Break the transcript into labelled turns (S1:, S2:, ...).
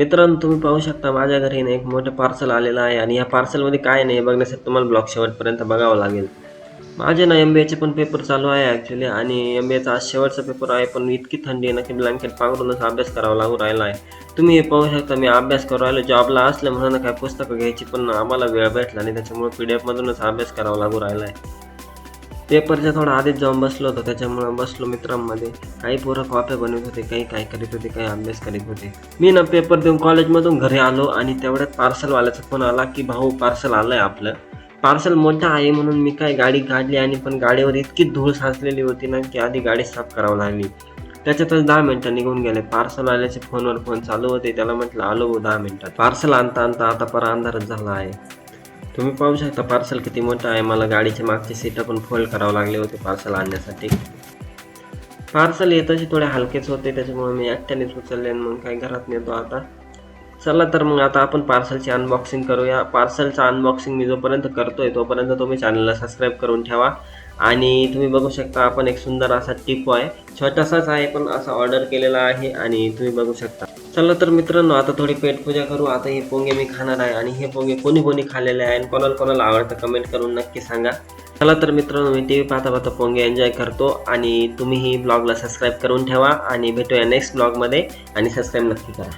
S1: मित्रांनो, तुम्ही पाहू शकता माझ्या घरी ना एक मोठं पार्सल आलेलं आहे आणि या पार्सलमध्ये काय नाही हे बघण्यासाठी तुम्हाला ब्लॉग शेवटपर्यंत बघावं लागेल. माझे ना एम-बी-एचे पण पेपर चालू आहे ॲक्चुअली आणि एम-बी-एचा आज शेवटचा पेपर आहे, पण इतकी थंडी आहे ना की ब्लँकेट पांघरूनच अभ्यास करावा लागू राहिला आहे. तुम्ही हे पाहू शकता मी अभ्यास करू राहिलो. जॉबला असल्यामुळं ना काय पुस्तकं घ्यायची पण आम्हाला वेळ भेटला नाही, त्याच्यामुळे PDF मधूनच अभ्यास करावा लागू राहिला आहे. पेपरच्या थोडा आधीच जाऊन बसलो होतो, त्याच्यामुळं बसलो मित्रांमध्ये. काही पोरं कॉप्या बनवत होते, काही काय करीत होते, काही अभ्यास करीत होते. मी ना पेपर देऊन कॉलेजमधून घरी आलो आणि तेवढ्यात पार्सलवाल्याचा फोन आला की भाऊ पार्सल आलं आहे आपलं. पार्सल मोठं आहे म्हणून मी काय गाडी काढली आणि पण गाडीवर इतकी धूळ साचलेली होती ना की आधी गाडी साफ करावी लागली. त्याच्यातच 10 मिनिटं निघून गेले. पार्सलवाल्याचे फोनवर फोन चालू होते. त्याला म्हटलं आलो भाऊ 10 मिनिटात. पार्सल आणता आणता आता पार अंधारच झाला आहे. तुम्ही पाहू शकता पार्सल किती मोठं आहे. मला गाडीच्या मागचे सीटं पण फोल्ड करावं लागले होते पार्सल आणण्यासाठी. पार्सल येताचे थोडे हलकेच होते, त्याच्यामुळे मी एकट्यानेच उचलले आणि मग काय घरात नेतो आता. चला तर मग आता आपण पार्सलची अनबॉक्सिंग करूया. पार्सलचं अनबॉक्सिंग मी जोपर्यंत करतोय तोपर्यंत तुम्ही चॅनलला सबस्क्राईब करून ठेवा. आणि तुम्ही बघू शकता आपण एक सुंदर असा टिपॉय, छोटासाच आहे पण असा ऑर्डर केलेला आहे आणि तुम्ही बघू शकता. चला तर मित्रांनो आता थोडी पेटपूजा करू. आता हे पोंगे मी खाणार आहे आणि हे पोंगे कोणी कोणी खाल्लेले आहे आणि कोणाला कोणाला आवडतं कमेंट करून नक्की सांगा. चला तर मित्रांनो मी TV पाहता पाहता पोंगे एन्जॉय करतो आणि तुम्हीही ब्लॉगला सबस्क्राईब करून ठेवा आणि भेटूया नेक्स्ट ब्लॉगमध्ये आणि सबस्क्राईब नक्की करा.